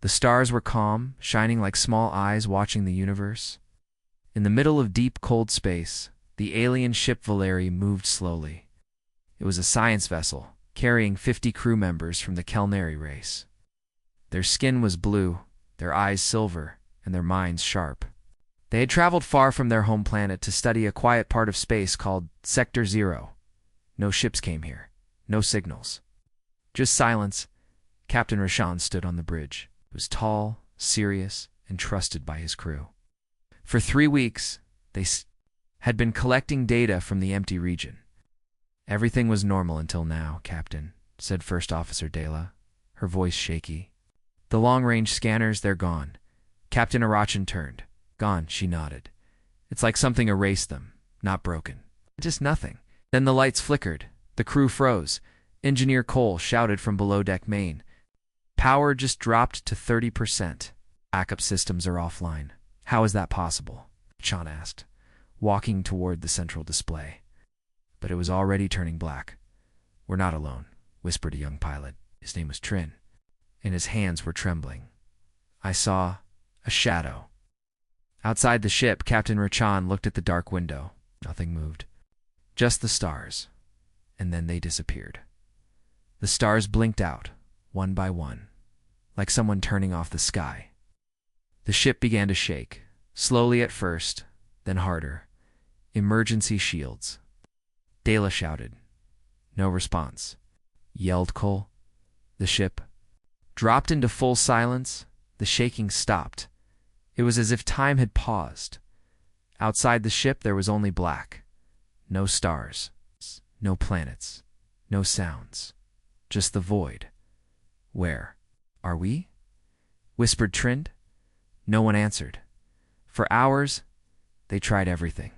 The stars were calm, shining like small eyes watching the universe. In the middle of deep, cold space, the alien ship Valeri moved slowly. It was a science vessel, carrying 50 crew members from the Kelneri race. Their skin was blue, their eyes silver, and their minds sharp. They had traveled far from their home planet to study a quiet part of space called Sector Zero. No ships came here, no signals. Just silence. Captain Rashan stood on the bridge. He was tall, serious, and trusted by his crew. For 3 weeks, they had been collecting data from the empty region. Everything was normal until now, Captain, said First Officer Dela, her voice shaky. The long-range scanners, they're gone. Captain Arachan turned. Gone, she nodded. It's like something erased them, not broken. Just nothing. Then the lights flickered. The crew froze. Engineer Cole shouted from below deck main. Power just dropped to 30%. Backup systems are offline. How is that possible? Sean asked, walking toward the central display. But it was already turning black. We're not alone, whispered a young pilot. His name was Trin, and his hands were trembling. I saw a shadow. Outside the ship, Captain Rachan looked at the dark window. Nothing moved. Just the stars. And then they disappeared. The stars blinked out, one by one, like someone turning off the sky. The ship began to shake, slowly at first, then harder. Emergency shields. Dela shouted. No response. Yelled Cole. The ship dropped into full silence. The shaking stopped. It was as if time had paused. Outside the ship there was only black. No stars. No planets. No sounds. Just the void. Where are we? Whispered Trind. No one answered. For hours, they tried everything.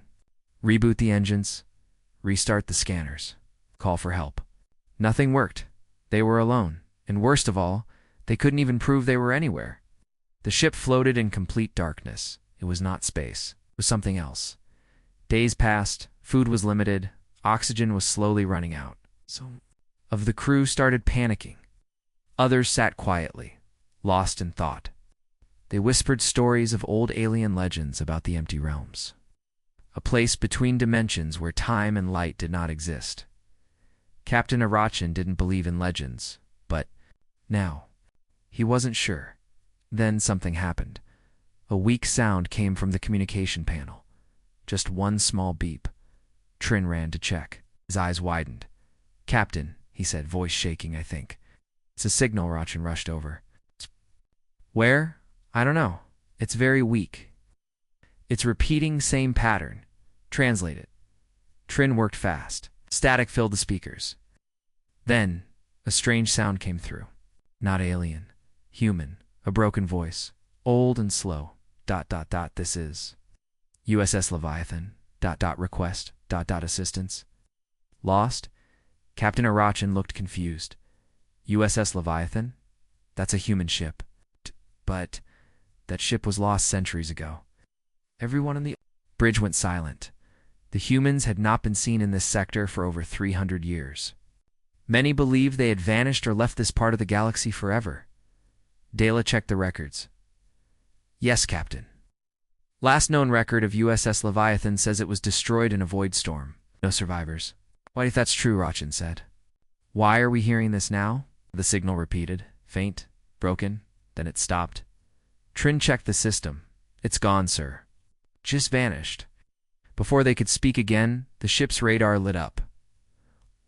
Reboot the engines. Restart the scanners. Call for help. Nothing worked. They were alone. And worst of all, they couldn't even prove they were anywhere. The ship floated in complete darkness. It was not space. It was something else. Days passed. Food was limited. Oxygen was slowly running out. Some of the crew started panicking. Others sat quietly, lost in thought. They whispered stories of old alien legends about the empty realms. A place between dimensions where time and light did not exist. Captain Arachan didn't believe in legends, but now he wasn't sure. Then something happened. A weak sound came from the communication panel. Just one small beep. Trin ran to check. His eyes widened. Captain, he said, voice shaking, I think. It's a signal. Rachan rushed over. Where? I don't know. It's very weak. It's repeating same pattern. Translate it. Trin worked fast. Static filled the speakers. Then, a strange sound came through. Not alien. Human. A broken voice. Old and slow. ... This is USS Leviathan. ... Request. ... Assistance. Lost? Captain Arachan looked confused. USS Leviathan? That's a human ship. But that ship was lost centuries ago. Everyone in the bridge went silent. The humans had not been seen in this sector for over 300 years. Many believed they had vanished or left this part of the galaxy forever. Dela checked the records. Yes, Captain. Last known record of USS Leviathan says it was destroyed in a void storm. No survivors. What if that's true? Rachan said. Why are we hearing this now? The signal repeated. Faint. Broken. Then it stopped. Trin checked the system. It's gone, sir. Just vanished. Before they could speak again, the ship's radar lit up.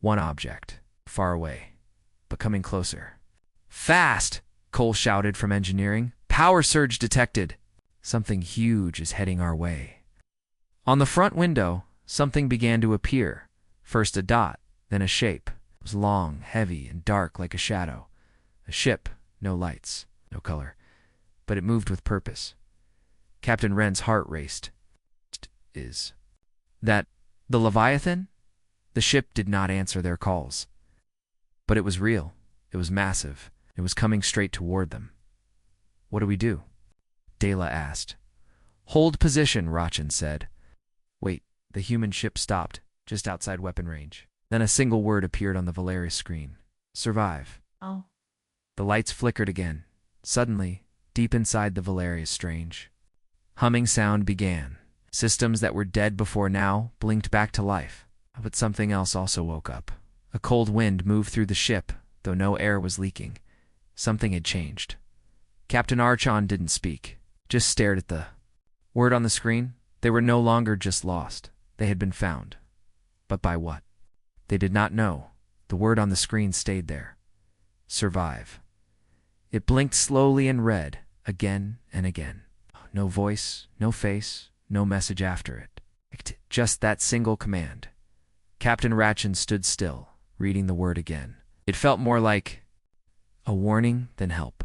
One object. Far away. But coming closer. Fast! Cole shouted from engineering. Power surge detected. Something huge is heading our way. On the front window, something began to appear. First a dot, then a shape. It was long, heavy, and dark like a shadow. A ship, no lights, no color. But it moved with purpose. Captain Wren's heart raced. Is that the Leviathan? The ship did not answer their calls. But it was real. It was massive. It was coming straight toward them. What do we do? Dela asked. Hold position, Rachan said. Wait, the human ship stopped, just outside weapon range. Then a single word appeared on the Valeris screen. Survive. Oh. The lights flickered again. Suddenly, deep inside the Valeria's strange humming sound began. Systems that were dead before now blinked back to life. But something else also woke up. A cold wind moved through the ship, though no air was leaking. Something had changed. Captain Archon didn't speak, just stared at the word on the screen. They were no longer just lost. They had been found. But by what? They did not know. The word on the screen stayed there. Survive. It blinked slowly and read, again and again. No voice, no face, no message after it. Just that single command. Captain Ratchin stood still, reading the word again. It felt more like a warning than help.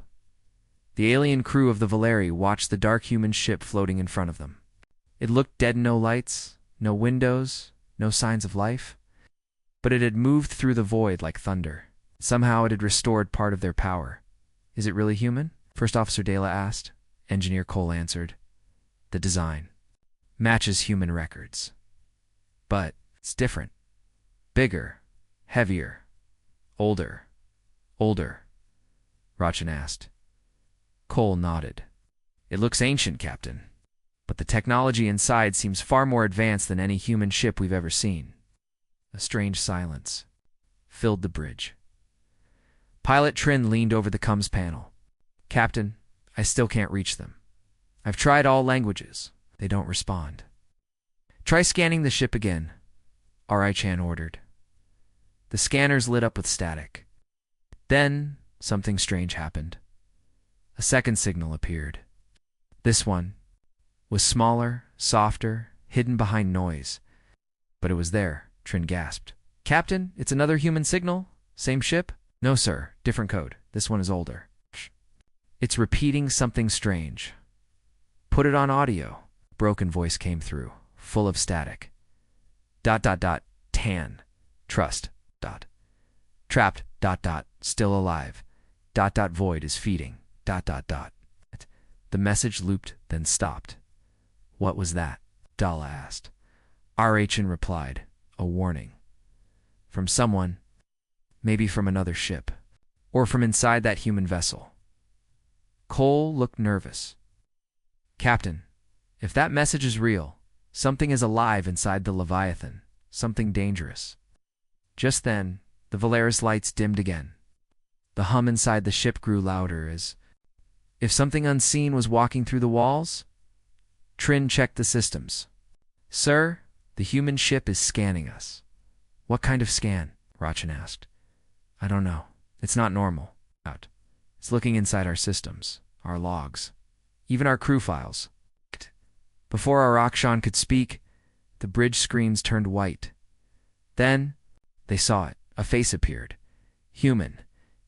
The alien crew of the Valeri watched the dark human ship floating in front of them. It looked dead, no lights, no windows, no signs of life. But it had moved through the void like thunder. Somehow it had restored part of their power. Is it really human? First Officer Dela asked. Engineer Cole answered. The design matches human records. But it's different. Bigger, heavier, older. Ratchin asked. Cole nodded. It looks ancient, Captain. But the technology inside seems far more advanced than any human ship we've ever seen. A strange silence filled the bridge. Pilot Trin leaned over the comms panel. Captain, I still can't reach them. I've tried all languages. They don't respond. Try scanning the ship again, R.I. Chan ordered. The scanners lit up with static. Then something strange happened. A second signal appeared. This one was smaller, softer, hidden behind noise. But it was there, Trin gasped. Captain, it's another human signal? Same ship? No, sir. Different code. This one is older. It's repeating something strange. Put it on audio. Broken voice came through, full of static. ... Tan. Trust. ... Trapped. ... Still alive. ... Void is feeding. ... The message looped, then stopped. What was that? Dala asked. RHN replied. A warning. From someone. Maybe from another ship. Or from inside that human vessel. Cole looked nervous. Captain, if that message is real, something is alive inside the Leviathan. Something dangerous. Just then, the Valeris lights dimmed again. The hum inside the ship grew louder as if something unseen was walking through the walls. Trin checked the systems. Sir, the human ship is scanning us. What kind of scan? Ratchin asked. I don't know. It's not normal. It's looking inside our systems, our logs, even our crew files. Before our Akshan could speak, the bridge screens turned white. Then, they saw it. A face appeared. Human.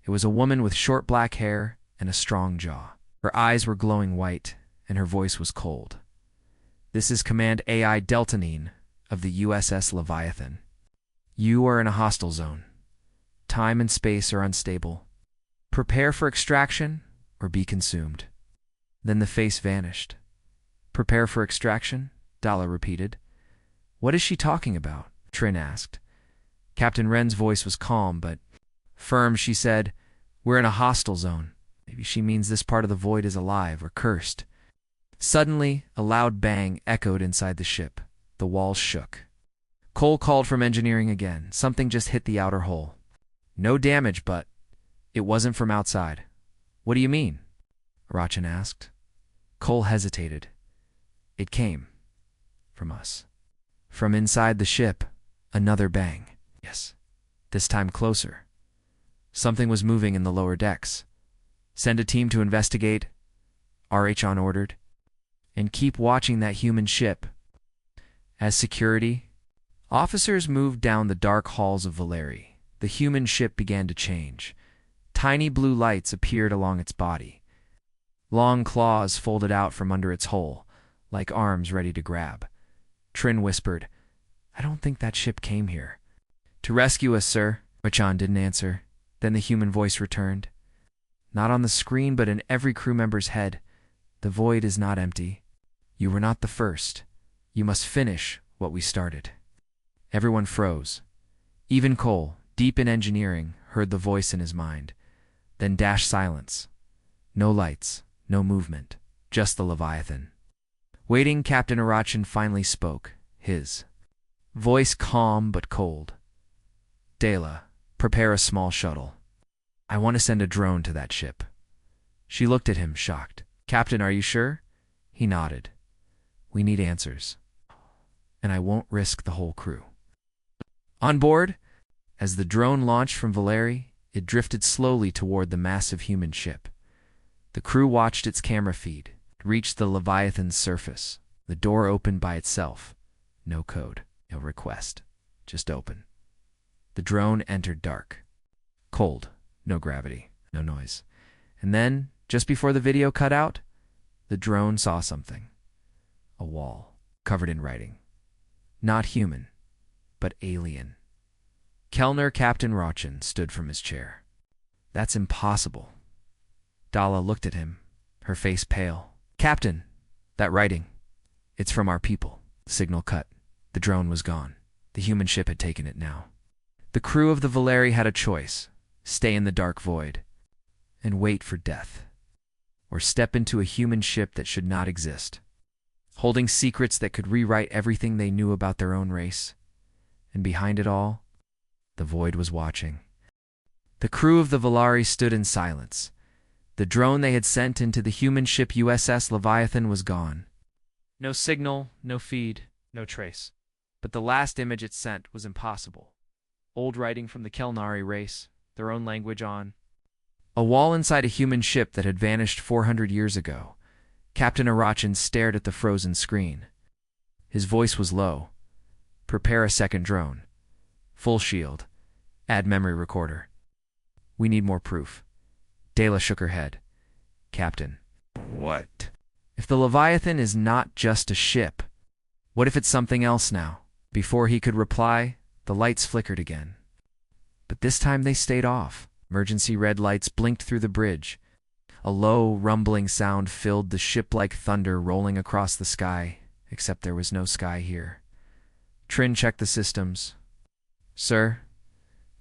It was a woman with short black hair and a strong jaw. Her eyes were glowing white, and her voice was cold. This is Command AI Deltanine of the USS Leviathan. You are in a hostile zone. Time and space are unstable. Prepare for extraction or be consumed. Then the face vanished. Prepare for extraction? Dala repeated. What is she talking about? Trin asked. Captain Wren's voice was calm but firm. She said, We're in a hostile zone. Maybe she means this part of the void is alive or cursed. Suddenly, a loud bang echoed inside the ship. The walls shook. Cole called from engineering again. Something just hit the outer hull. No damage, but it wasn't from outside. What do you mean? Ratchin asked. Cole hesitated. It came from us. From inside the ship, another bang. Yes, this time closer. Something was moving in the lower decks. Send a team to investigate, RHon ordered, and keep watching that human ship. As security, officers moved down the dark halls of Valeri. The human ship began to change. Tiny blue lights appeared along its body. Long claws folded out from under its hull, like arms ready to grab. Trin whispered, I don't think that ship came here. To rescue us, sir. Rachan didn't answer. Then the human voice returned. Not on the screen, but in every crew member's head. The void is not empty. You were not the first. You must finish what we started. Everyone froze. Even Cole, deep in engineering, heard the voice in his mind. Then dash silence. No lights, no movement, just the Leviathan. Waiting, Captain Arachin finally spoke, his voice calm but cold. Dela, prepare a small shuttle. I want to send a drone to that ship. She looked at him, shocked. Captain, are you sure? He nodded. We need answers. And I won't risk the whole crew. On board, as the drone launched from Valeri, it drifted slowly toward the massive human ship. The crew watched its camera feed. It reached the Leviathan's surface. The door opened by itself. No code, no request. Just open. The drone entered dark. Cold, no gravity, no noise. And then, just before the video cut out, the drone saw something. A wall, covered in writing. Not human, but alien. Kellner Captain Rochin stood from his chair. That's impossible. Dala looked at him, her face pale. Captain, that writing. It's from our people. The signal cut. The drone was gone. The human ship had taken it now. The crew of the Valeri had a choice. Stay in the dark void and wait for death. Or step into a human ship that should not exist, holding secrets that could rewrite everything they knew about their own race. And behind it all, the void was watching. The crew of the Valeri stood in silence. The drone they had sent into the human ship USS Leviathan was gone. No signal, no feed, no trace. But the last image it sent was impossible. Old writing from the Kelnari race, their own language on a wall inside a human ship that had vanished 400 years ago. Captain Arachin stared at the frozen screen. His voice was low. Prepare a second drone. Full shield. Add memory recorder. We need more proof. Dela shook her head. Captain. What? If the Leviathan is not just a ship, what if it's something else now? Before he could reply, the lights flickered again. But this time they stayed off. Emergency red lights blinked through the bridge. A low, rumbling sound filled the ship like thunder rolling across the sky, except there was no sky here. Trin checked the systems. Sir,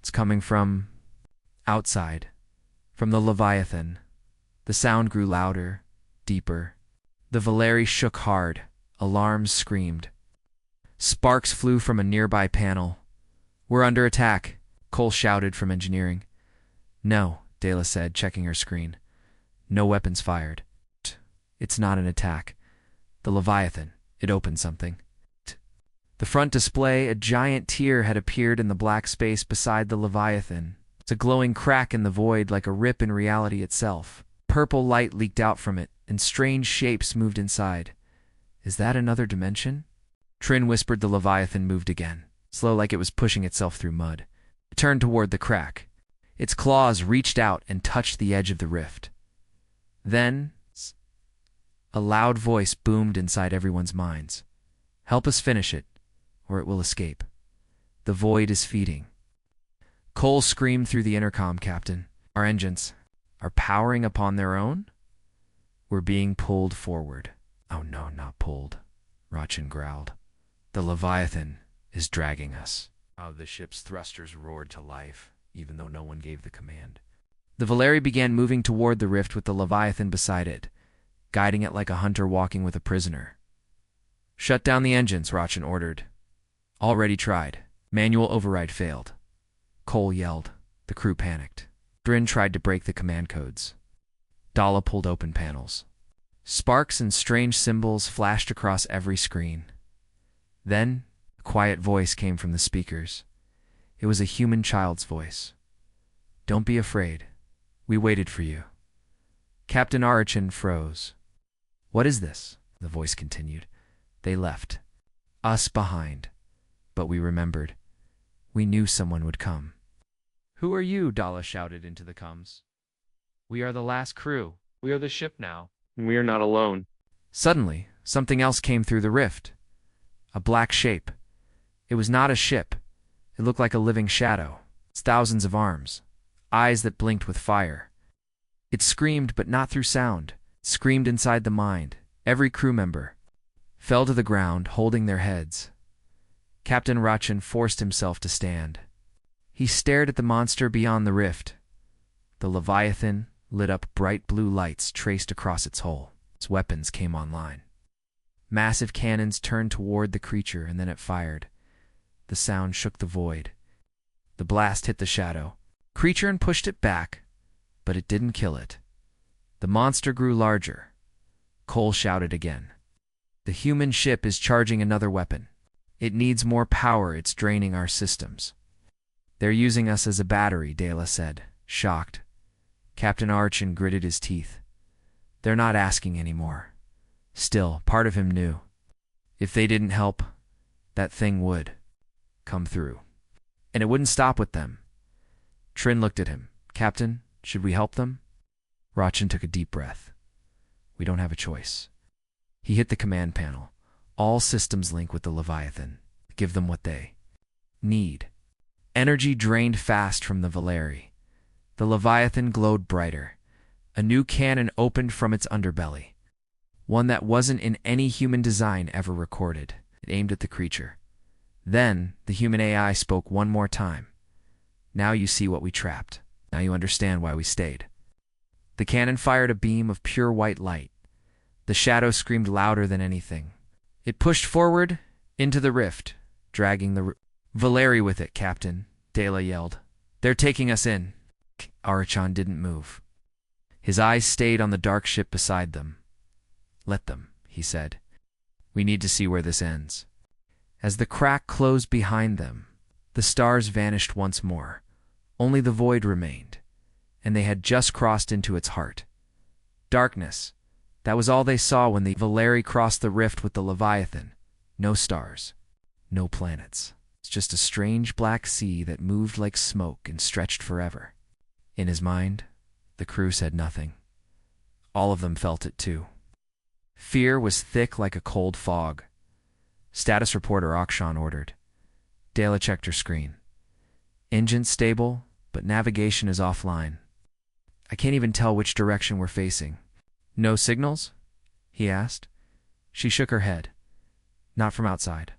it's coming from outside, from the Leviathan. The sound grew louder, deeper. The Valeri shook hard. Alarms screamed. Sparks flew from a nearby panel. We're under attack, Cole shouted from engineering. No, Dela said, checking her screen. No weapons fired. It's not an attack. The Leviathan. It opened something. The front display, a giant tear had appeared in the black space beside the Leviathan. It's a glowing crack in the void like a rip in reality itself. Purple light leaked out from it, and strange shapes moved inside. Is that another dimension? Trin whispered. The Leviathan moved again, slow like it was pushing itself through mud. It turned toward the crack. Its claws reached out and touched the edge of the rift. Then, a loud voice boomed inside everyone's minds. Help us finish it, or it will escape. The void is feeding. Cole screamed through the intercom. Captain, our engines are powering upon their own? We're being pulled forward. Oh no, not pulled, Rochin growled. The Leviathan is dragging us. Oh, the ship's thrusters roared to life, even though no one gave the command. The Valeri began moving toward the rift with the Leviathan beside it, guiding it like a hunter walking with a prisoner. Shut down the engines, Rochin ordered. Already tried. Manual override failed. Cole yelled. The crew panicked. Drin tried to break the command codes. Dala pulled open panels. Sparks and strange symbols flashed across every screen. Then, a quiet voice came from the speakers. It was a human child's voice. Don't be afraid. We waited for you. Captain Arachin froze. What is this? The voice continued. They left. Us behind. But we remembered. We knew someone would come. Who are you? Dala shouted into the comms. We are the last crew. We are the ship now. And we are not alone. Suddenly, something else came through the rift. A black shape. It was not a ship. It looked like a living shadow. Its thousands of arms. Eyes that blinked with fire. It screamed, but not through sound. It screamed inside the mind. Every crew member fell to the ground, holding their heads. Captain Rochin forced himself to stand. He stared at the monster beyond the rift. The Leviathan, lit up bright blue lights traced across its hull. Its weapons came online. Massive cannons turned toward the creature, and then it fired. The sound shook the void. The blast hit the shadow creature and pushed it back, but it didn't kill it. The monster grew larger. Cole shouted again. The human ship is charging another weapon. It needs more power. It's draining our systems. They're using us as a battery, Dela said, shocked. Captain Archin gritted his teeth. They're not asking anymore. Still, part of him knew. If they didn't help, that thing would come through. And it wouldn't stop with them. Trin looked at him. Captain, should we help them? Rachin took a deep breath. We don't have a choice. He hit the command panel. All systems link with the Leviathan. Give them what they need. Energy drained fast from the Valeri. The Leviathan glowed brighter. A new cannon opened from its underbelly. One that wasn't in any human design ever recorded. It aimed at the creature. Then, the human AI spoke one more time. Now you see what we trapped. Now you understand why we stayed. The cannon fired a beam of pure white light. The shadow screamed louder than anything. It pushed forward into the rift, dragging the Valeri with it, Captain, Dela yelled. They're taking us in. Archon didn't move. His eyes stayed on the dark ship beside them. Let them, he said. We need to see where this ends. As the crack closed behind them, the stars vanished once more. Only the void remained, and they had just crossed into its heart. Darkness. That was all they saw when the Valeri crossed the rift with the Leviathan. No stars. No planets. It's just a strange black sea that moved like smoke and stretched forever. In his mind, the crew said nothing. All of them felt it too. Fear was thick like a cold fog. Status reporter Akshan ordered. Dela checked her screen. Engine stable, but navigation is offline. I can't even tell which direction we're facing. No signals? He asked. She shook her head. Not from outside.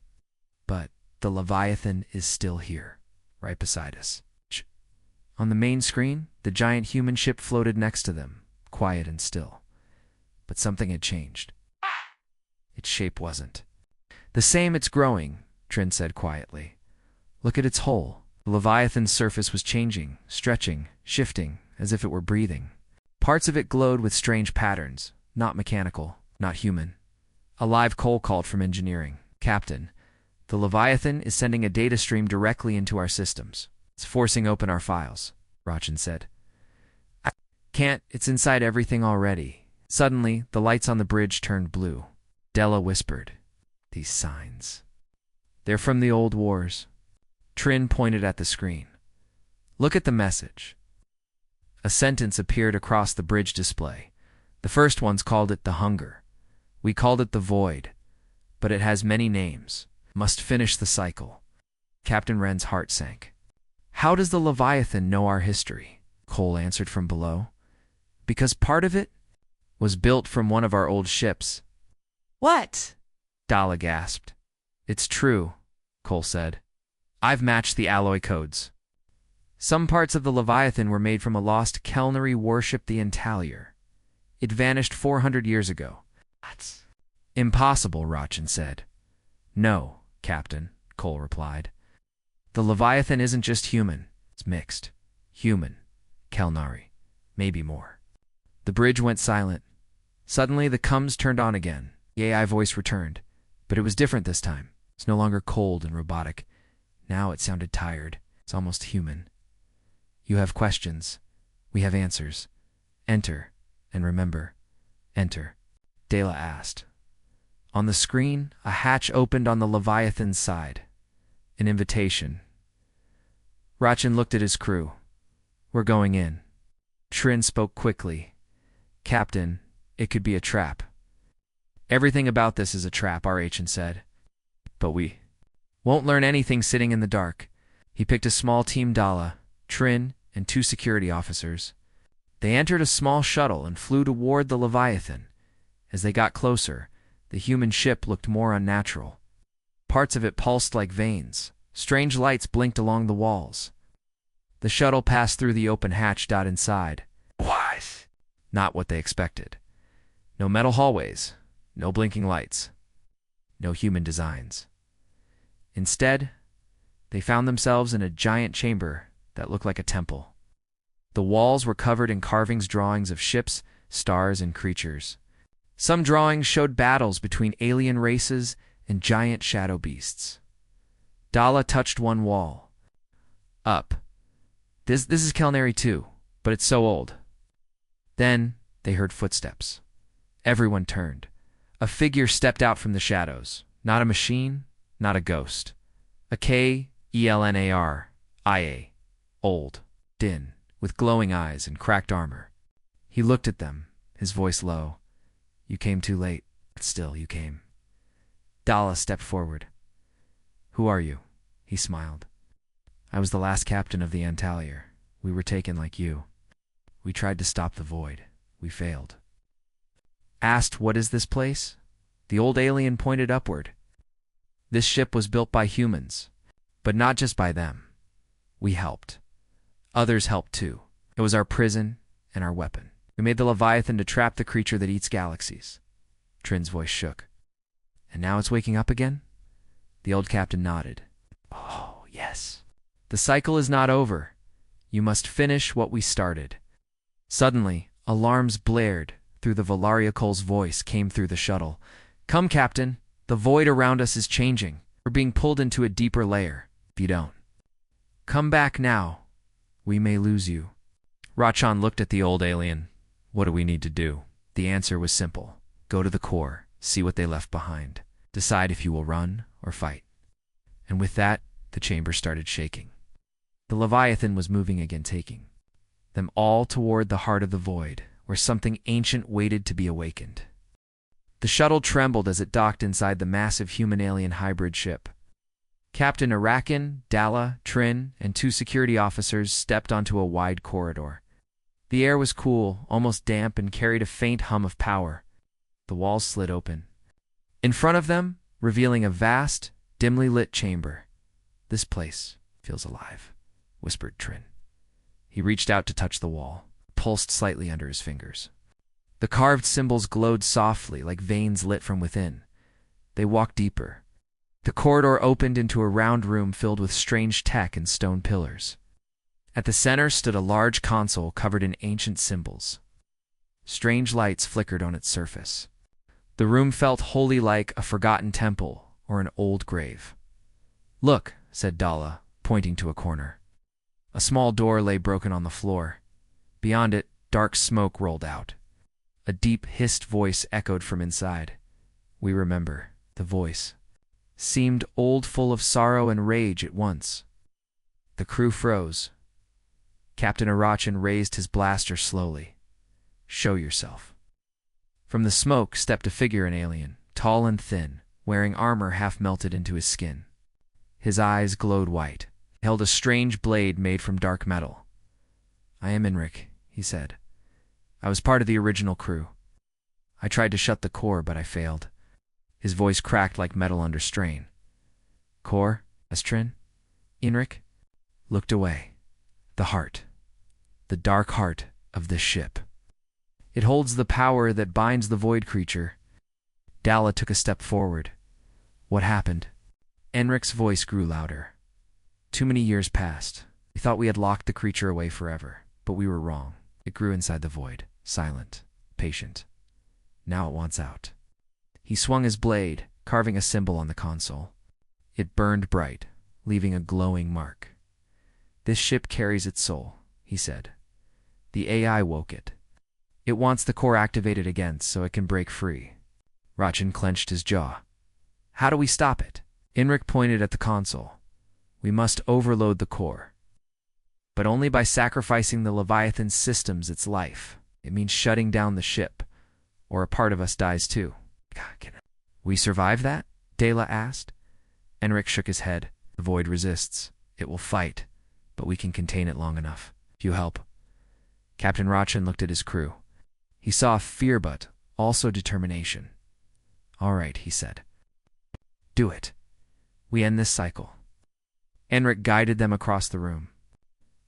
But the Leviathan is still here, right beside us. On the main screen, the giant human ship floated next to them, quiet and still. But something had changed. Its shape wasn't. The same, it's growing, Trin said quietly. Look at its hull. The Leviathan's surface was changing, stretching, shifting, as if it were breathing. Parts of it glowed with strange patterns, not mechanical, not human. A live Cole called from engineering. Captain, the Leviathan is sending a data stream directly into our systems. It's forcing open our files, Rachin said. I can't, it's inside everything already. Suddenly, the lights on the bridge turned blue. Dela whispered, these signs. They're from the old wars. Trin pointed at the screen. Look at the message. A sentence appeared across the bridge display. The first ones called it the hunger. We called it the void. But it has many names. Must finish the cycle. Captain Wren's heart sank. How does the Leviathan know our history? Cole answered from below. Because part of it was built from one of our old ships. What? Dala gasped. It's true, Cole said. I've matched the alloy codes. Some parts of the Leviathan were made from a lost Kelnery warship, the Intalier. It vanished 400 years ago. That's impossible, Rachin said. No, Captain, Cole replied. The Leviathan isn't just human. It's mixed. Human. Kelnari. Maybe more. The bridge went silent. Suddenly, the comms turned on again. The AI voice returned. But it was different this time. It's no longer cold and robotic. Now it sounded tired. It's almost human. You have questions. We have answers. Enter. And remember. Enter. Dela asked. On the screen, a hatch opened on the Leviathan's side. An invitation. Rachin looked at his crew. We're going in. Trin spoke quickly. Captain, it could be a trap. Everything about this is a trap, Rachin said. But we won't learn anything sitting in the dark. He picked a small team, Dala, Trin, and 2 security officers. They entered a small shuttle and flew toward the Leviathan. As they got closer, the human ship looked more unnatural. Parts of it pulsed like veins. Strange lights blinked along the walls. The shuttle passed through the open hatch. Inside. Wise. Not what they expected. No metal hallways, no blinking lights, no human designs. Instead, they found themselves in a giant chamber that looked like a temple. The walls were covered in carvings, drawings of ships, stars, and creatures. Some drawings showed battles between alien races and giant shadow beasts. Dala touched one wall. Up. This is culinary too, but it's so old. Then they heard footsteps. Everyone turned. A figure stepped out from the shadows. Not a machine, not a ghost. A Kelnaria, old, Din, with glowing eyes and cracked armor. He looked at them, his voice low. You came too late, but still you came. Dala stepped forward. Who are you? He smiled. I was the last captain of the Antalier. We were taken like you. We tried to stop the void. We failed. Asked, what is this place? The old alien pointed upward. This ship was built by humans, but not just by them. We helped. Others helped too. It was our prison and our weapon. We made the Leviathan to trap the creature that eats galaxies. Trin's voice shook. And now it's waking up again? The old captain nodded. Oh, yes. The cycle is not over. You must finish what we started. Suddenly, alarms blared through the Valariacol's voice came through the shuttle. Come, Captain. The void around us is changing. We're being pulled into a deeper layer. If you don't come back now, we may lose you. Rachan looked at the old alien. What do we need to do? The answer was simple. Go to the core, see what they left behind. Decide if you will run or fight. And with that, the chamber started shaking. The Leviathan was moving again, taking them all toward the heart of the void, where something ancient waited to be awakened. The shuttle trembled as it docked inside the massive human-alien hybrid ship. Captain Arakan, Dala, Trin, and 2 security officers stepped onto a wide corridor. The air was cool, almost damp, and carried a faint hum of power. The walls slid open. In front of them, revealing a vast, dimly lit chamber. This place feels alive, whispered Trin. He reached out to touch the wall, pulsed slightly under his fingers. The carved symbols glowed softly, like veins lit from within. They walked deeper. The corridor opened into a round room filled with strange tech and stone pillars. At the center stood a large console covered in ancient symbols. Strange lights flickered on its surface. The room felt wholly like a forgotten temple or an old grave. Look, said Dala, pointing to a corner. A small door lay broken on the floor. Beyond it, dark smoke rolled out. A deep hissed voice echoed from inside. We remember. The voice seemed old, full of sorrow and rage at once. The crew froze. Captain Arachan raised his blaster slowly. Show yourself. From the smoke stepped a figure, an alien, tall and thin, wearing armor half melted into his skin. His eyes glowed white. He held a strange blade made from dark metal. I am Enric, he said. I was part of the original crew. I tried to shut the core, but I failed. His voice cracked like metal under strain. Core? Estrin? Enric? Looked away. The heart. The dark heart of this ship. It holds the power that binds the void creature. Dala took a step forward. What happened? Enric's voice grew louder. Too many years passed. We thought we had locked the creature away forever, but we were wrong. It grew inside the void, silent, patient. Now it wants out. He swung his blade, carving a symbol on the console. It burned bright, leaving a glowing mark. This ship carries its soul, he said. The AI woke it. It wants the core activated again so it can break free. Rachan clenched his jaw. How do we stop it? Enric pointed at the console. We must overload the core. But only by sacrificing the Leviathan's systems its life. It means shutting down the ship, or a part of us dies too. We survive that? Dala asked. Enric shook his head. The void resists. It will fight, but we can contain it long enough. If you help. Captain Rachan looked at his crew. He saw fear, but also determination. All right, he said. Do it. We end this cycle. Enric guided them across the room.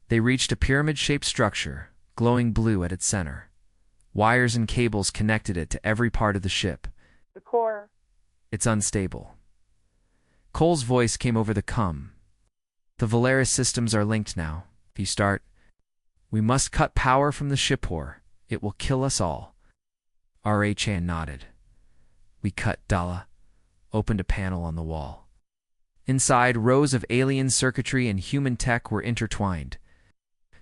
They reached a pyramid-shaped structure, glowing blue at its center. Wires and cables connected it to every part of the ship. The core. It's unstable. Cole's voice came over the com. The Valeris systems are linked now. If you start, we must cut power from the ship core. It will kill us all. R.A. nodded. We cut. Dala opened a panel on the wall. Inside, rows of alien circuitry and human tech were intertwined.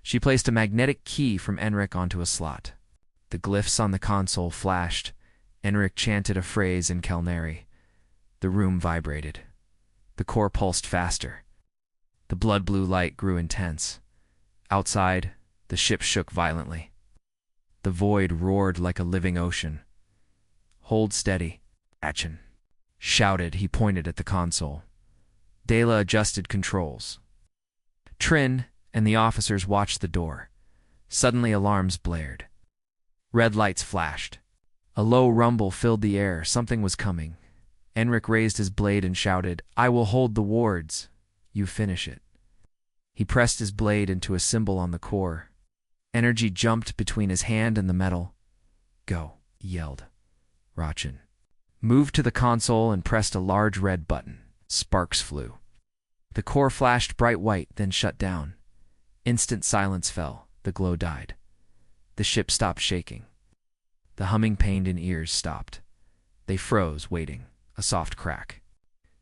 She placed a magnetic key from Enric onto a slot. The glyphs on the console flashed. Enric chanted a phrase in Kelneri. The room vibrated. The core pulsed faster. The blood-blue light grew intense. Outside, the ship shook violently. The void roared like a living ocean. Hold steady, Achin shouted. He pointed at the console. Dela adjusted controls. Trin and the officers watched the door. Suddenly alarms blared. Red lights flashed. A low rumble filled the air. Something was coming. Enric raised his blade and shouted, I will hold the wards. You finish it. He pressed his blade into a symbol on the core. Energy jumped between his hand and the metal. Go, he yelled. Rachin moved to the console and pressed a large red button. Sparks flew. The core flashed bright white, then shut down. Instant silence fell. The glow died. The ship stopped shaking. The humming pained in ears stopped. They froze, waiting. A soft crack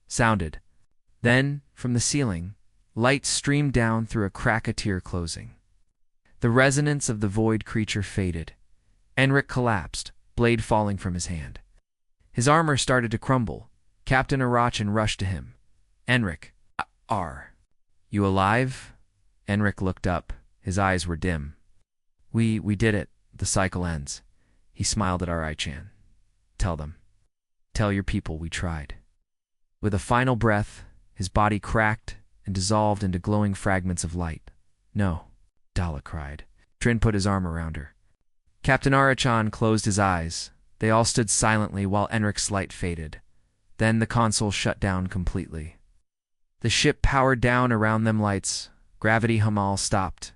sounded. Then, from the ceiling, light streamed down through a crack, a tear closing. The resonance of the void creature faded. Enric collapsed, blade falling from his hand. His armor started to crumble. Captain Arachin rushed to him. Enric, you alive? Enric looked up. His eyes were dim. We did it. The cycle ends. He smiled at Arachin. Tell them. Tell your people we tried. With a final breath, his body cracked and dissolved into glowing fragments of light. No, Dala cried. Trin put his arm around her. Captain Arachin closed his eyes. They all stood silently while Enric's light faded. Then the console shut down completely. The ship powered down around them lights. Gravity Hamal stopped.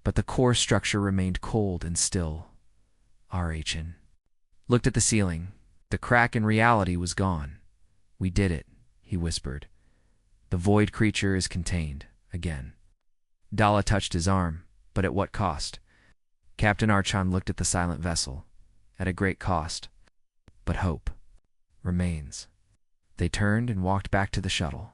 But the core structure remained cold and still. Arachin looked at the ceiling. The crack in reality was gone. We did it, he whispered. The void creature is contained, again. Dala touched his arm, but at what cost? Captain Archon looked at the silent vessel. At a great cost. But hope remains. They turned and walked back to the shuttle.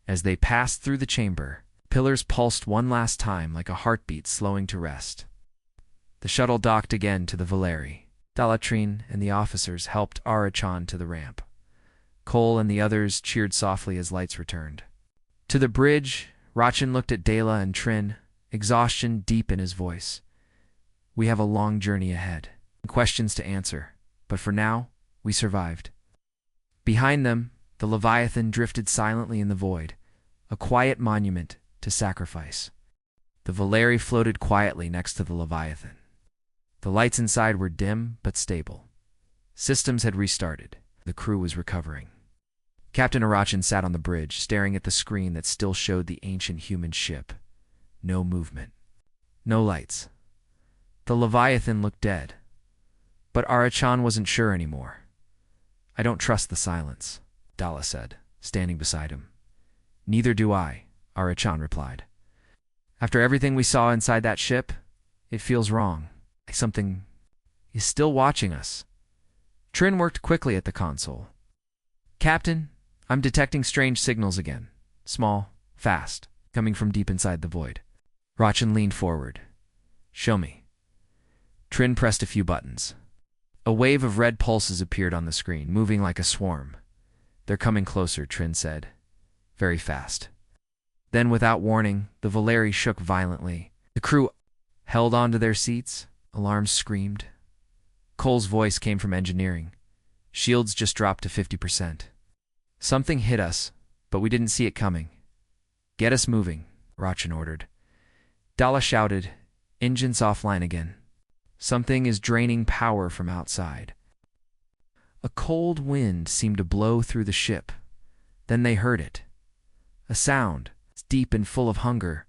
As they passed through the chamber, pillars pulsed one last time like a heartbeat slowing to rest. The shuttle docked again to the Valeri. Dalatrin and the officers helped Arachan to the ramp. Cole and the others cheered softly as lights returned. To the bridge, Rachin looked at Dela and Trin, exhaustion deep in his voice. We have a long journey ahead, questions to answer, but for now, we survived. Behind them, the Leviathan drifted silently in the void, a quiet monument to sacrifice. The Valeri floated quietly next to the Leviathan. The lights inside were dim but stable. Systems had restarted. The crew was recovering. Captain Arachin sat on the bridge, staring at the screen that still showed the ancient human ship. No movement. No lights. The Leviathan looked dead. But Arachan wasn't sure anymore. I don't trust the silence, Dala said, standing beside him. Neither do I, Arachan replied. After everything we saw inside that ship, it feels wrong. Like something is still watching us. Trin worked quickly at the console. Captain, I'm detecting strange signals again. Small, fast, coming from deep inside the void. Rachin leaned forward. Show me. Trin pressed a few buttons. A wave of red pulses appeared on the screen, moving like a swarm. They're coming closer, Trin said. Very fast. Then, without warning, the Valeri shook violently. The crew held onto their seats. Alarms screamed. Cole's voice came from engineering. Shields just dropped to 50%. Something hit us, but we didn't see it coming. Get us moving, Rachin ordered. Dala shouted, engines offline again. Something is draining power from outside. A cold wind seemed to blow through the ship. Then they heard it. A sound, deep and full of hunger,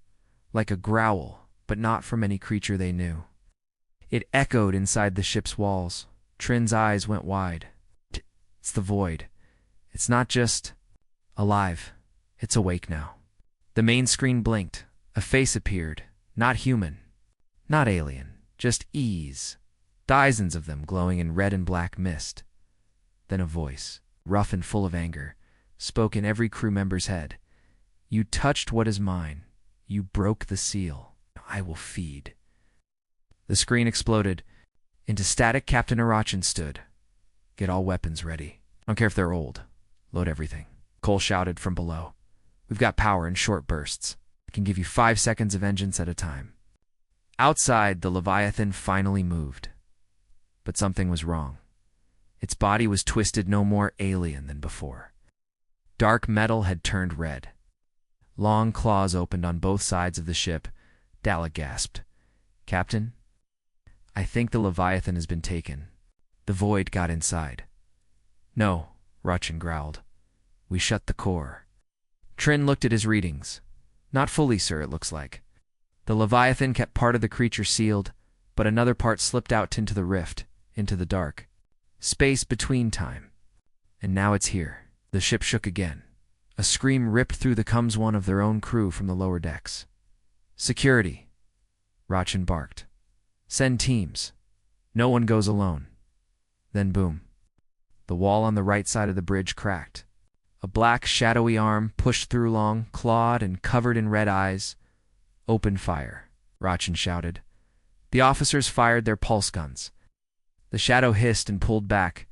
like a growl, but not from any creature they knew. It echoed inside the ship's walls. Trin's eyes went wide. It's the void. It's not just alive. It's awake now. The main screen blinked. A face appeared. Not human. Not alien. Just ease. Dozens of them glowing in red and black mist. Then a voice, rough and full of anger, spoke in every crew member's head. You touched what is mine. You broke the seal. I will feed. The screen exploded. Into static, Captain Arachin stood. Get all weapons ready. I don't care if they're old. Load everything. Cole shouted from below. We've got power in short bursts. I can give you 5 seconds of engines at a time. Outside, the Leviathan finally moved. But something was wrong. Its body was twisted no more alien than before. Dark metal had turned red. Long claws opened on both sides of the ship. Dalla gasped. Captain, I think the Leviathan has been taken. The void got inside. No, Rachin growled. We shut the core. Trin looked at his readings. Not fully, sir, it looks like. The Leviathan kept part of the creature sealed, but another part slipped out into the rift, into the dark. Space between time. And now it's here. The ship shook again. A scream ripped through the coms one of their own crew from the lower decks. Security, Rachin barked. Send teams. No one goes alone. Then boom. The wall on the right side of the bridge cracked. A black, shadowy arm pushed through long, clawed and covered in red eyes. Open fire, Rachin shouted. The officers fired their pulse guns. The shadow hissed and pulled back,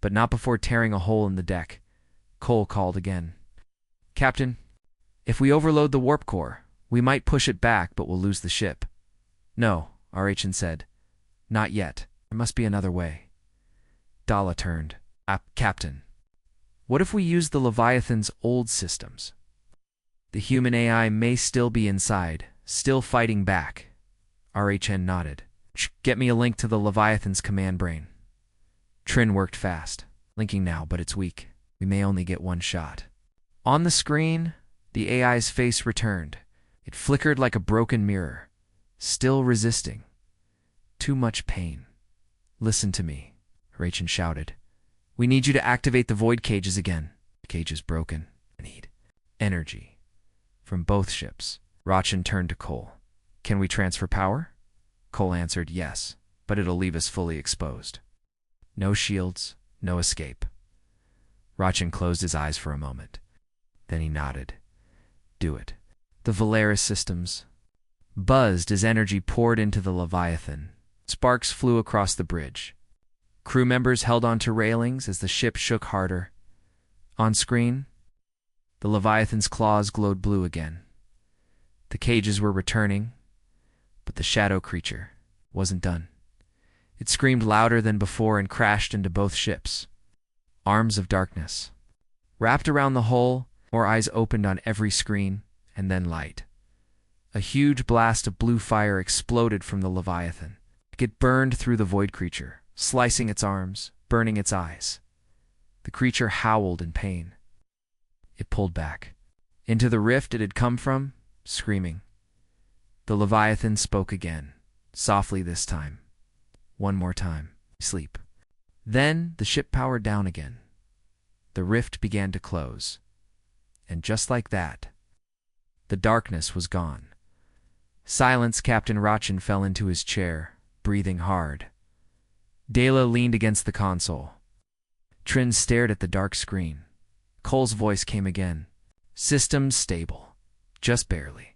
but not before tearing a hole in the deck. Cole called again. Captain, if we overload the warp core, we might push it back, but we'll lose the ship. No, Arachin said. Not yet. There must be another way. Dalla turned. Captain, what if we use the Leviathan's old systems? The human AI may still be inside, still fighting back. Arachin nodded. Get me a link to the Leviathan's command brain. Trin worked fast. Linking now, but it's weak. We may only get one shot. On the screen, the AI's face returned. It flickered like a broken mirror. Still resisting. Too much pain. Listen to me, Rachin shouted. We need you to activate the void cages again. The cage is broken. I need energy. From both ships. Rachin turned to Cole. Can we transfer power? Cole answered yes, but it'll leave us fully exposed. No shields, no escape. Rachin closed his eyes for a moment. Then he nodded. Do it. The Valaris systems buzzed as energy poured into the Leviathan. Sparks flew across the bridge. Crew members held onto railings as the ship shook harder. On screen, the Leviathan's claws glowed blue again. The cages were returning, but the shadow creature wasn't done. It screamed louder than before and crashed into both ships. Arms of darkness. Wrapped around the hull, more eyes opened on every screen, and then light. A huge blast of blue fire exploded from the Leviathan. It burned through the void creature, slicing its arms, burning its eyes. The creature howled in pain. It pulled back. Into the rift it had come from, screaming. The Leviathan spoke again, softly this time. One more time. Sleep. Then the ship powered down again. The rift began to close. And just like that, the darkness was gone. Silence. Captain Rachin fell into his chair, breathing hard. Dalla leaned against the console. Trin stared at the dark screen. Cole's voice came again. Systems stable. Just barely.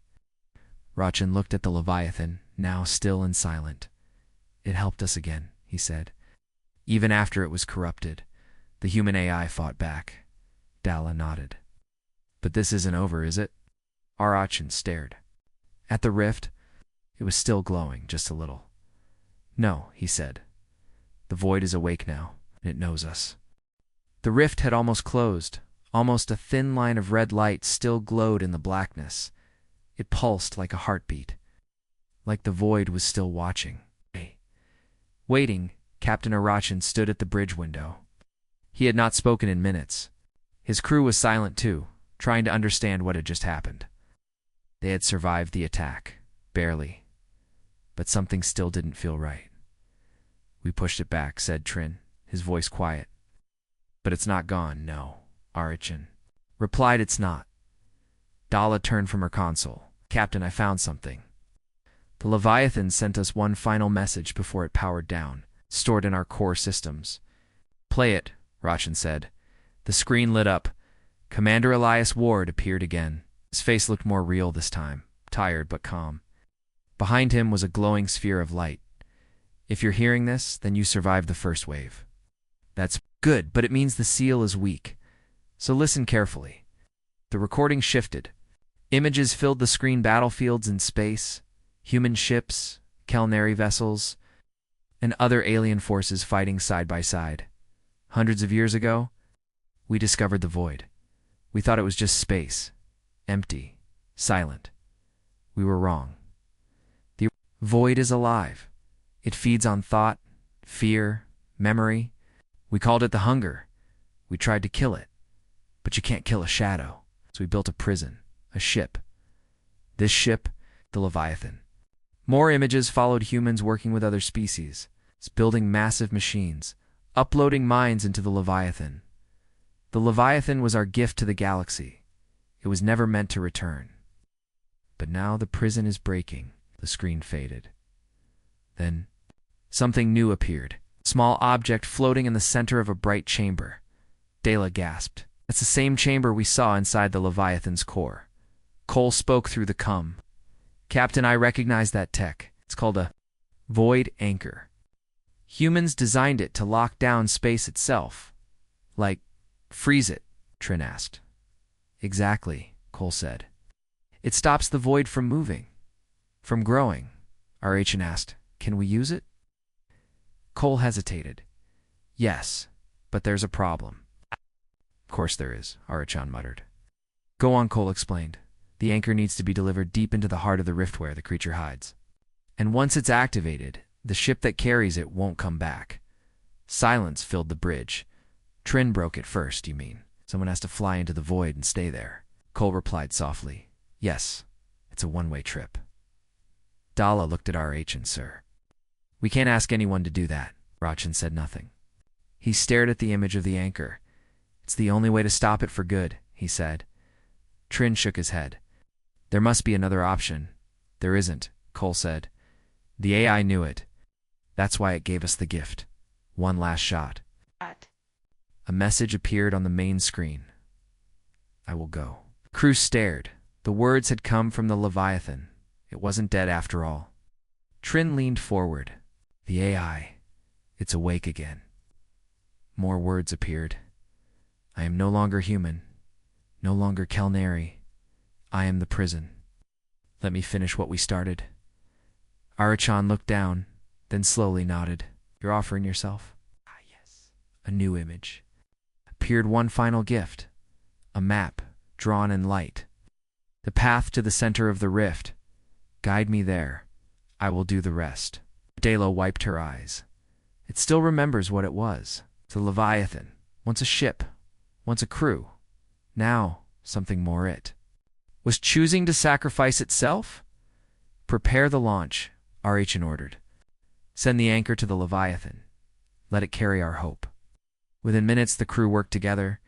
Rachin looked at the Leviathan, now still and silent. It helped us again, he said. Even after it was corrupted, the human AI fought back. Dalla nodded. But this isn't over, is it? Arachin stared. At the rift, it was still glowing, just a little. No, he said. The void is awake now, and it knows us. The rift had almost closed. Almost a thin line of red light still glowed in the blackness. It pulsed like a heartbeat. Like the void was still watching. Waiting, Captain Arachin stood at the bridge window. He had not spoken in minutes. His crew was silent too, trying to understand what had just happened. They had survived the attack, barely. But something still didn't feel right. We pushed it back, said Trin, his voice quiet. But it's not gone, no, Arichan replied. It's not. Dala turned from her console. Captain, I found something. The Leviathan sent us one final message before it powered down, stored in our core systems. Play it, Rachan said. The screen lit up. Commander Elias Ward appeared again. His face looked more real this time, tired but calm. Behind him was a glowing sphere of light. If you're hearing this, then you survived the first wave. That's good, but it means the seal is weak. So listen carefully. The recording shifted. Images filled the screen, battlefields in space, human ships, Kelnari vessels, and other alien forces fighting side by side. Hundreds of years ago, we discovered the void. We thought it was just space, empty, silent. We were wrong. The void is alive. It feeds on thought, fear, memory. We called it the hunger. We tried to kill it. But you can't kill a shadow. So we built a prison, a ship. This ship, the Leviathan. More images followed humans working with other species, building massive machines, uploading minds into the Leviathan. The Leviathan was our gift to the galaxy. It was never meant to return. But now the prison is breaking. The screen faded. Then something new appeared. A small object floating in the center of a bright chamber. Dela gasped. That's the same chamber we saw inside the Leviathan's core. Cole spoke through the cum. Captain, I recognize that tech. It's called a void anchor. Humans designed it to lock down space itself. Like, freeze it, Trin asked. Exactly, Cole said. It stops the void from moving, from growing. Arachan asked, can we use it? Cole hesitated. Yes, but there's a problem. Of course there is, Arachan muttered. Go on, Cole explained. The anchor needs to be delivered deep into the heart of the rift where the creature hides. And once it's activated, the ship that carries it won't come back. Silence filled the bridge. Trin broke it first, you mean? Someone has to fly into the void and stay there. Cole replied softly. Yes, it's a one-way trip. Dala looked at Arachan, sir. We can't ask anyone to do that. Rachan said nothing. He stared at the image of the anchor. It's the only way to stop it for good, he said. Trin shook his head. There must be another option. There isn't, Cole said. The AI knew it. That's why it gave us the gift. One last shot. A message appeared on the main screen. I will go. The crew stared. The words had come from the Leviathan. It wasn't dead after all. Trin leaned forward. The AI. It's awake again. More words appeared. I am no longer human. No longer Kelnari. I am the prison. Let me finish what we started. Arachan looked down, then slowly nodded. You're offering yourself? Ah, yes. A new image. Appeared one final gift. A map, drawn in light. The path to the center of the rift. Guide me there. I will do the rest. Dela wiped her eyes. It still remembers what it was. The Leviathan. Once a ship. Once a crew. Now, something more it. Was choosing to sacrifice itself? Prepare the launch, Arachan ordered. Send the anchor to the Leviathan. Let it carry our hope. Within minutes, the crew worked together.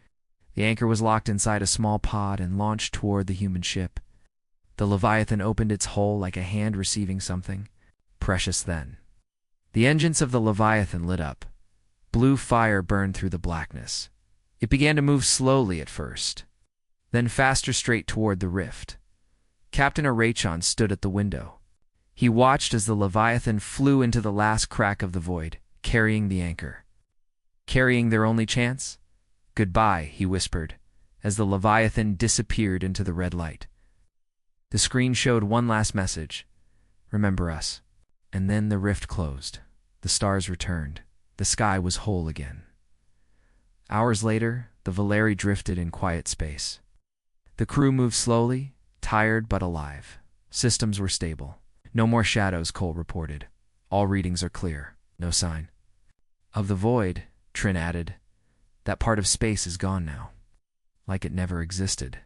The anchor was locked inside a small pod and launched toward the human ship. The Leviathan opened its hull like a hand receiving something. Precious then. The engines of the Leviathan lit up. Blue fire burned through the blackness. It began to move slowly at first, then faster straight toward the rift. Captain Arachan stood at the window. He watched as the Leviathan flew into the last crack of the void, carrying the anchor. Carrying their only chance? Goodbye, he whispered, as the Leviathan disappeared into the red light. The screen showed one last message. Remember us. And then the rift closed. The stars returned. The sky was whole again. Hours later, the Valeri drifted in quiet space. The crew moved slowly, tired but alive. Systems were stable. No more shadows, Cole reported. All readings are clear. No sign of the void, Trin added. That part of space is gone now. Like it never existed.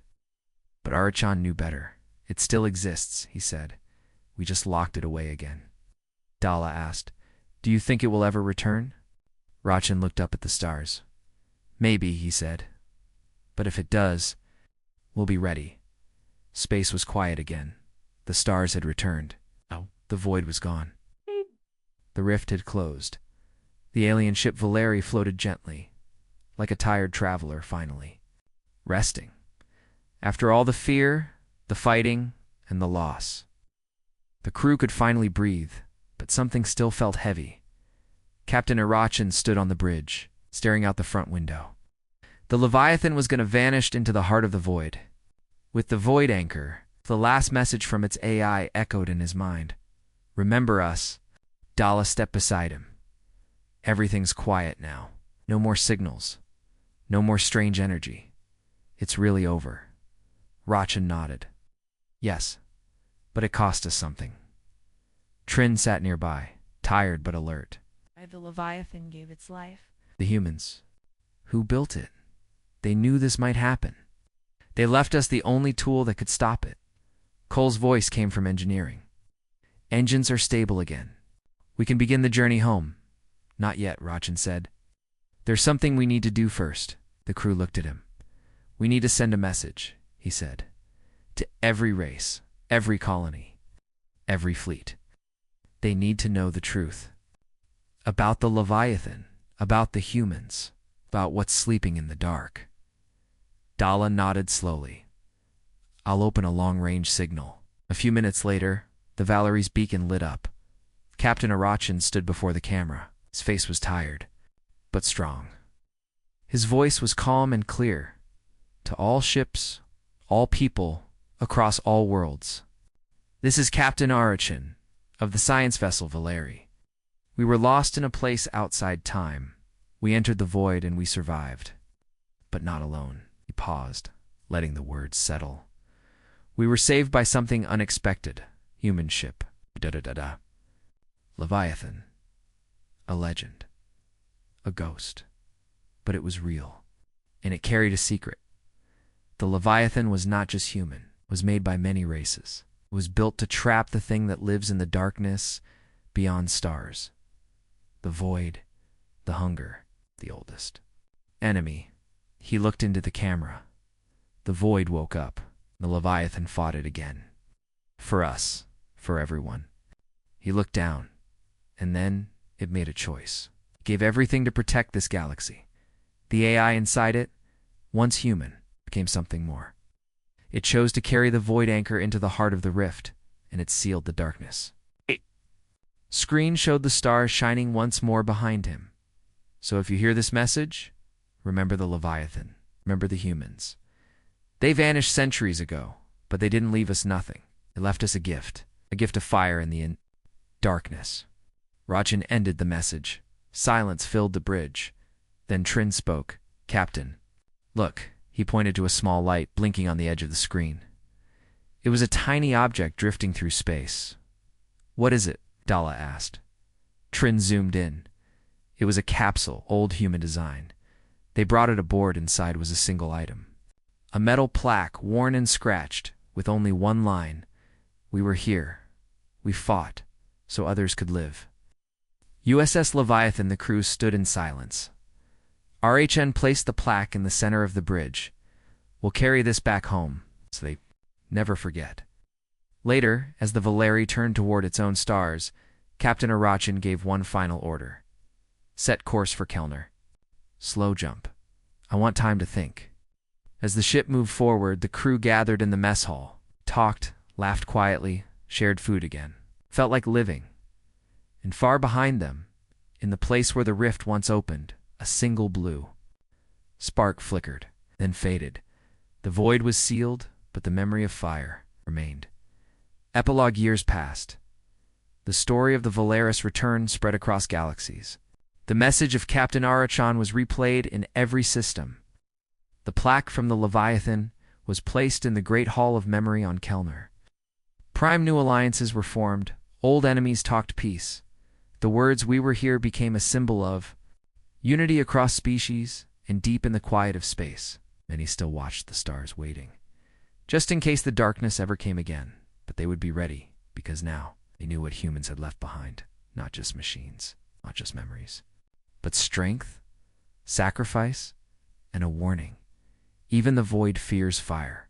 But Arachan knew better. It still exists, he said. We just locked it away again. Dala asked, Do you think it will ever return? Rachin looked up at the stars. Maybe, he said. But if it does, we'll be ready. Space was quiet again. The stars had returned. Oh. The void was gone. The rift had closed. The alien ship Valeri floated gently, like a tired traveler finally, resting. After all the fear, the fighting, and the loss. The crew could finally breathe, but something still felt heavy. Captain Arachin stood on the bridge, staring out the front window. The Leviathan was going to vanish into the heart of the void. With the void anchor, the last message from its AI echoed in his mind. Remember us. Dala stepped beside him. Everything's quiet now. No more signals. No more strange energy. It's really over. Rachin nodded. Yes, but it cost us something. Trin sat nearby, tired but alert. The Leviathan gave its life. The humans. Who built it? They knew this might happen. They left us the only tool that could stop it. Cole's voice came from engineering. Engines are stable again. We can begin the journey home. Not yet, Rachin said. There's something we need to do first. The crew looked at him. We need to send a message, he said. To every race, every colony, every fleet. They need to know the truth. About the Leviathan, about the humans, about what's sleeping in the dark. Dala nodded slowly. I'll open a long-range signal. A few minutes later, the Valerie's beacon lit up. Captain Arachin stood before the camera. His face was tired, but strong. His voice was calm and clear. To all ships, all people, across all worlds. This is Captain Arachin, of the science vessel Valeri. We were lost in a place outside time. We entered the void and we survived. But not alone. He paused, letting the words settle. We were saved by something unexpected. Human ship. Da-da-da-da. Leviathan. A legend. A ghost. But it was real. And it carried a secret. The Leviathan was not just human. It was made by many races. It was built to trap the thing that lives in the darkness beyond stars. The void. The hunger. The oldest. Enemy. He looked into the camera. The void woke up. The Leviathan fought it again. For us. For everyone. He looked down. And then it made a choice. It gave everything to protect this galaxy. The AI inside it, once human, became something more. It chose to carry the void anchor into the heart of the rift, and it sealed the darkness. Screen showed the stars shining once more behind him. So if you hear this message, remember the Leviathan. Remember the humans. They vanished centuries ago, but they didn't leave us nothing. They left us a gift of fire in the darkness. Rachin ended the message. Silence filled the bridge. Then Trin spoke. Captain. Look, he pointed to a small light blinking on the edge of the screen. It was a tiny object drifting through space. What is it? Dala asked. Trin zoomed in. It was a capsule, old human design. They brought it aboard. Inside was a single item. A metal plaque, worn and scratched, with only one line. We were here. We fought, so others could live. USS Leviathan. The crew stood in silence. RHN placed the plaque in the center of the bridge. We'll carry this back home, so they never forget. Later, as the Valeri turned toward its own stars, Captain Arachin gave one final order. Set course for Kellner. Slow jump. I want time to think. As the ship moved forward, the crew gathered in the mess hall, talked, laughed quietly, shared food again. Felt like living. And far behind them, in the place where the rift once opened, a single blue spark flickered, then faded. The void was sealed, but the memory of fire remained. Epilogue. Years passed. The story of the Valeris return spread across galaxies. The message of Captain Arachin was replayed in every system. The plaque from the Leviathan was placed in the Great Hall of Memory on Kellner. Prime new alliances were formed. Old enemies talked peace. The words "we were here" became a symbol of unity across species and deep in the quiet of space. Many still watched the stars waiting, just in case the darkness ever came again. But they would be ready, because now they knew what humans had left behind, not just machines. not just memories, but strength, sacrifice, and a warning. Even the void fears fire.